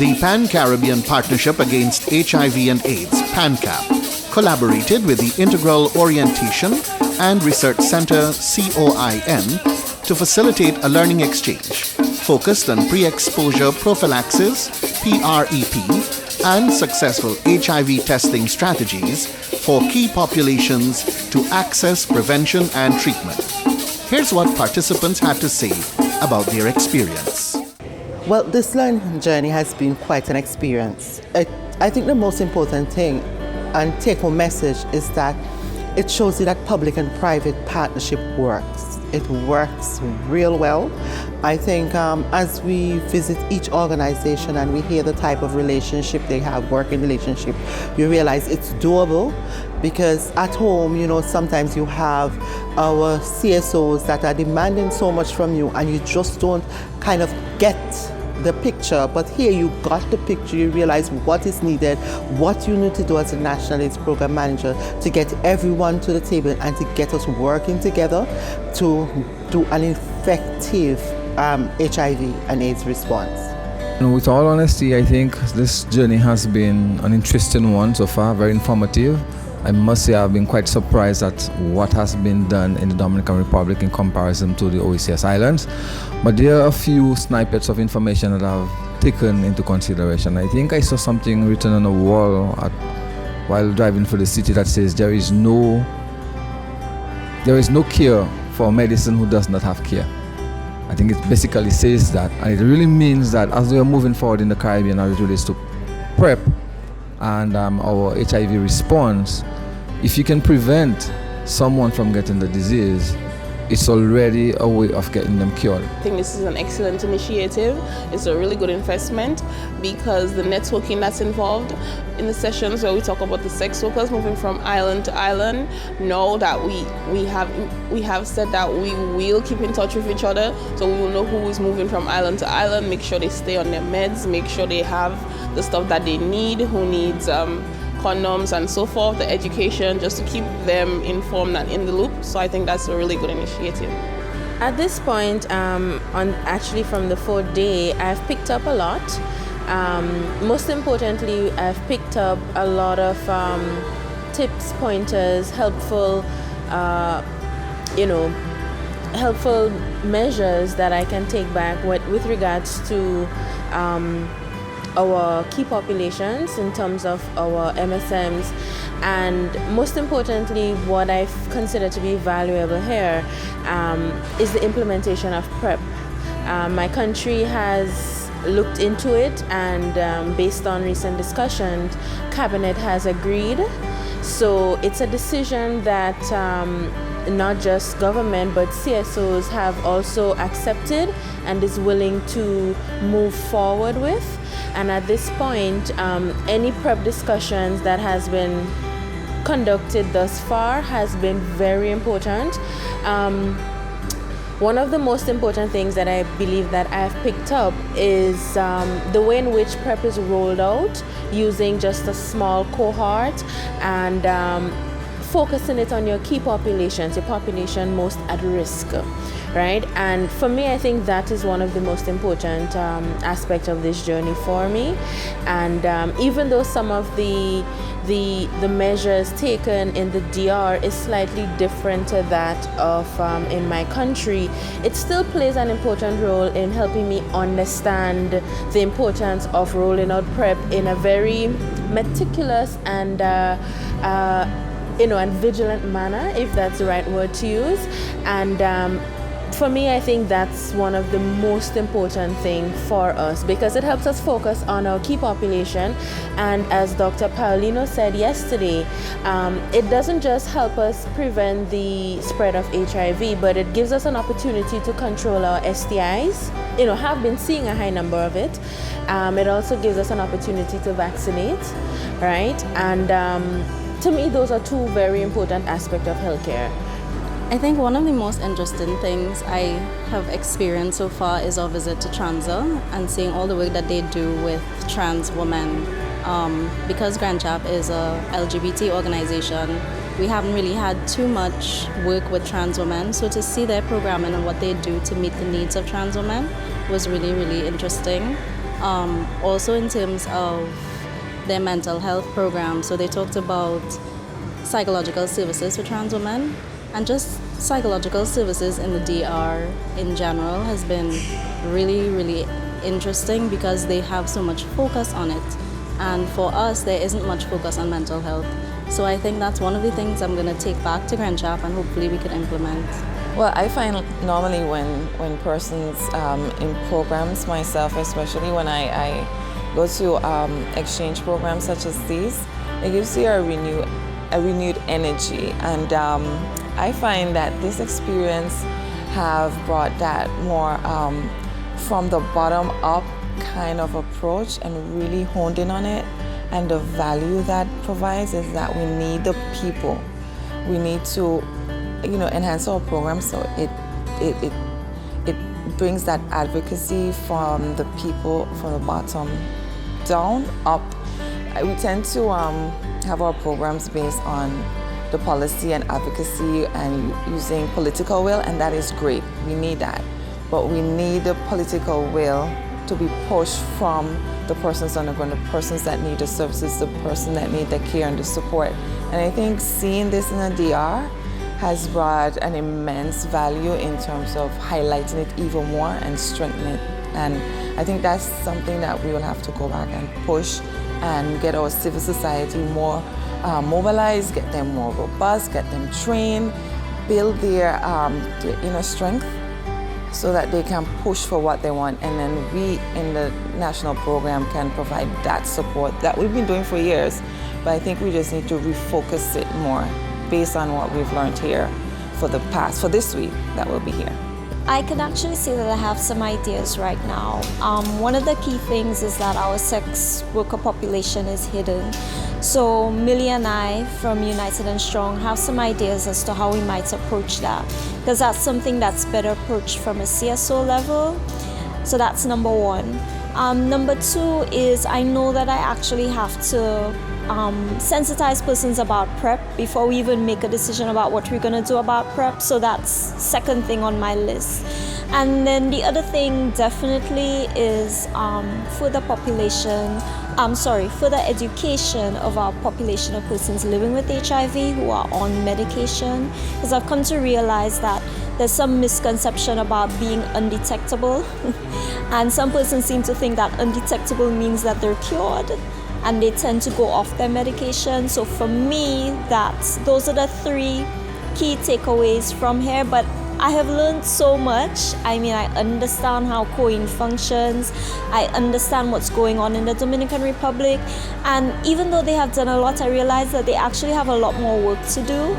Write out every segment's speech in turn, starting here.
The Pan-Caribbean Partnership Against HIV and AIDS, PANCAP, collaborated with the Integral Orientation and Research Center, COIN, to facilitate a learning exchange focused on pre-exposure prophylaxis, PrEP, and successful HIV testing strategies for key populations to access prevention and treatment. Here's what participants had to say about their experience. Well, this learning journey has been quite an experience. I think the most important thing and take-home message is that it shows you that public and private partnership works. It works real well. I think as we visit each organization and we hear the type of relationship they have, working relationship, you realize it's doable, because at home, sometimes you have our CSOs that are demanding so much from you and you just don't kind of get the picture. But here you got the picture, you realize what is needed, what you need to do as a National AIDS Program Manager to get everyone to the table and to get us working together to do an effective HIV and AIDS response. With all honesty, I think this journey has been an interesting one so far, very informative. I must say I've been quite surprised at what has been done in the Dominican Republic in comparison to the OECS Islands. But there are a few snippets of information that I've taken into consideration. I think I saw something written on a wall while driving through the city that says there is no cure for medicine who does not have care. I think it basically says that, and it really means that as we are moving forward in the Caribbean as it relates to PrEP and our HIV response, if you can prevent someone from getting the disease, it's already a way of getting them cured. I think this is an excellent initiative. It's a really good investment because the networking that's involved in the sessions where we talk about the sex workers moving from island to island, know that we have said that we will keep in touch with each other, so we will know who is moving from island to island, make sure they stay on their meds, make sure they have the stuff that they need, who needs condoms and so forth, the education, just to keep them informed and in the loop. So I think that's a really good initiative. At this point, actually from the 4th day, I've picked up a lot. Most importantly, I've picked up a lot of tips, pointers, helpful measures that I can take back with regards to our key populations in terms of our MSMs, and most importantly, what I consider to be valuable here is the implementation of PrEP. My country has looked into it, and based on recent discussions, Cabinet has agreed. So it's a decision that not just government but CSOs have also accepted and is willing to move forward with. And at this point, any PrEP discussions that has been conducted thus far has been very important. One of the most important things that I believe that I've picked up is the way in which PrEP is rolled out using just a small cohort and focusing it on your key populations, your population most at risk, right? And for me, I think that is one of the most important aspects of this journey for me. And even though some of the measures taken in the DR is slightly different to that of in my country, it still plays an important role in helping me understand the importance of rolling out PrEP in a very meticulous and and vigilant manner, if that's the right word to use. And for me, I think that's one of the most important things for us, because it helps us focus on our key population. And as Dr. Paulino said yesterday, it doesn't just help us prevent the spread of HIV, but it gives us an opportunity to control our STIs. Have been seeing a high number of it. It also gives us an opportunity to vaccinate, right? And to me, those are two very important aspects of healthcare. I think one of the most interesting things I have experienced so far is our visit to Transa and seeing all the work that they do with trans women. Because GrandChap is a LGBT organization, we haven't really had too much work with trans women. So to see their programming and what they do to meet the needs of trans women was really, really interesting. Also in terms of their mental health program, so they talked about psychological services for trans women, and just psychological services in the DR in general has been really, really interesting because they have so much focus on it. And for us, there isn't much focus on mental health. So I think that's one of the things I'm going to take back to GrandChap and hopefully we can implement. Well, I find normally when persons in programs, myself especially, when I go to exchange programs such as these, it gives you a renewed energy. And I find that this experience have brought that more from the bottom up kind of approach and really honed in on it. And the value that provides is that we need the people. We need to, enhance our program so it brings that advocacy from the people from the bottom down up. We tend to have our programs based on the policy and advocacy and using political will, and that is great. We need that. But we need the political will to be pushed from the persons on the ground, the persons that need the services, the person that need the care and the support. And I think seeing this in the DR has brought an immense value in terms of highlighting it even more and strengthening it. And I think that's something that we will have to go back and push and get our civil society more mobilized, get them more robust, get them trained, build their inner strength so that they can push for what they want. And then we in the national program can provide that support that we've been doing for years. But I think we just need to refocus it more based on what we've learned here for this week that will be here. I can actually say that I have some ideas right now. One of the key things is that our sex worker population is hidden. So Millie and I from United and Strong have some ideas as to how we might approach that, because that's something that's better approached from a CSO level. So that's number one. Number two is I know that I actually have to sensitize persons about PrEP before we even make a decision about what we're going to do about PrEP. So that's second thing on my list. And then the other thing definitely is further education of our population of persons living with HIV who are on medication. Because I've come to realize that there's some misconception about being undetectable. And some persons seem to think that undetectable means that they're cured, and they tend to go off their medication. So for me, those are the three key takeaways from here. But I have learned so much. I mean, I understand how COIN functions. I understand what's going on in the Dominican Republic. And even though they have done a lot, I realize that they actually have a lot more work to do.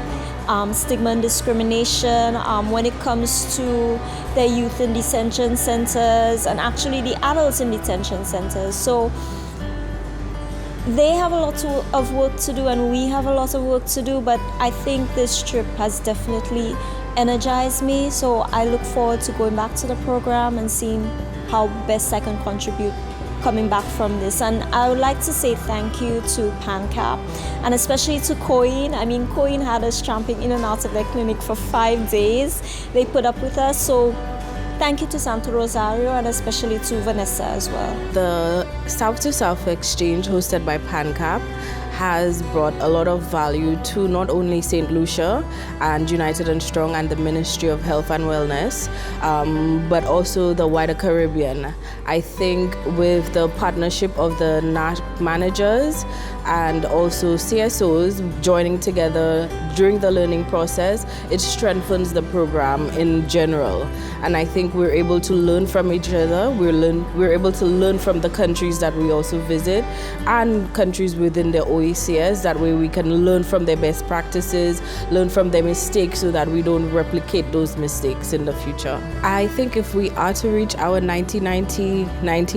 Stigma and discrimination when it comes to their youth in detention centers and actually the adults in detention centers. So they have a lot of work to do and we have a lot of work to do, but I think this trip has definitely energized me. So I look forward to going back to the program and seeing how best I can contribute coming back from this. And I would like to say thank you to PANCAP and especially to COIN. I mean, COIN had us tramping in and out of their clinic for 5 days. They put up with us. So thank you to Santo Rosario and especially to Vanessa as well. The South to South exchange hosted by PANCAP has brought a lot of value to not only St. Lucia and United and Strong and the Ministry of Health and Wellness, but also the wider Caribbean. I think with the partnership of the managers and also CSOs joining together during the learning process, it strengthens the program in general. And I think we're able to learn from each other. We're able to learn from the countries that we also visit and countries within the OECS. That way we can learn from their best practices, learn from their mistakes so that we don't replicate those mistakes in the future. I think if we are to reach our 90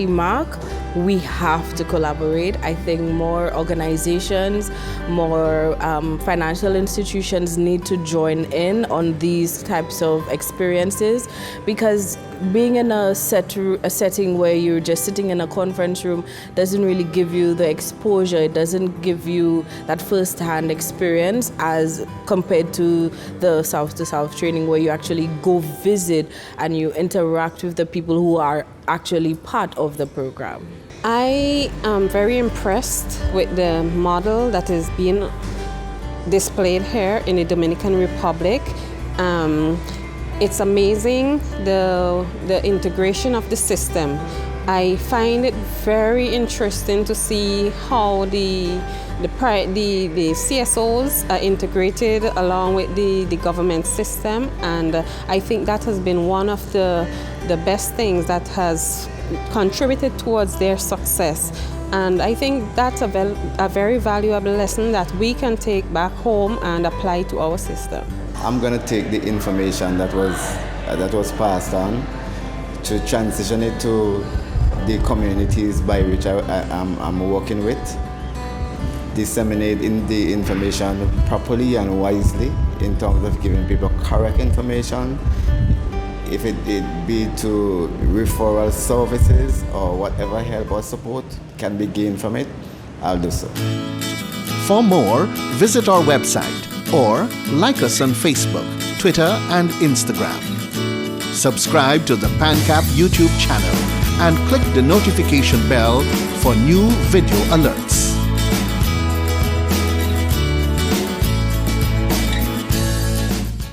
mark, we have to collaborate. I think more organizations, more financial institutions need to join in on these types of experiences, because being in a setting where you're just sitting in a conference room doesn't really give you the exposure. It doesn't give you that first-hand experience as compared to the South to South training, where you actually go visit and you interact with the people who are actually part of the program. I am very impressed with the model that is being displayed here in the Dominican Republic. It's amazing the integration of the system. I find it very interesting to see how the CSOs are integrated along with the government system, and I think that has been one of the best things that has contributed towards their success. And I think that's a very valuable lesson that we can take back home and apply to our system. I'm going to take the information that was passed on to transition it to the communities by which I'm working with, disseminating the information properly and wisely in terms of giving people correct information. If it be to referral services or whatever help or support can be gained from it, I'll do so. For more, visit our website or like us on Facebook, Twitter, and Instagram. Subscribe to the PANCAP YouTube channel and click the notification bell for new video alerts.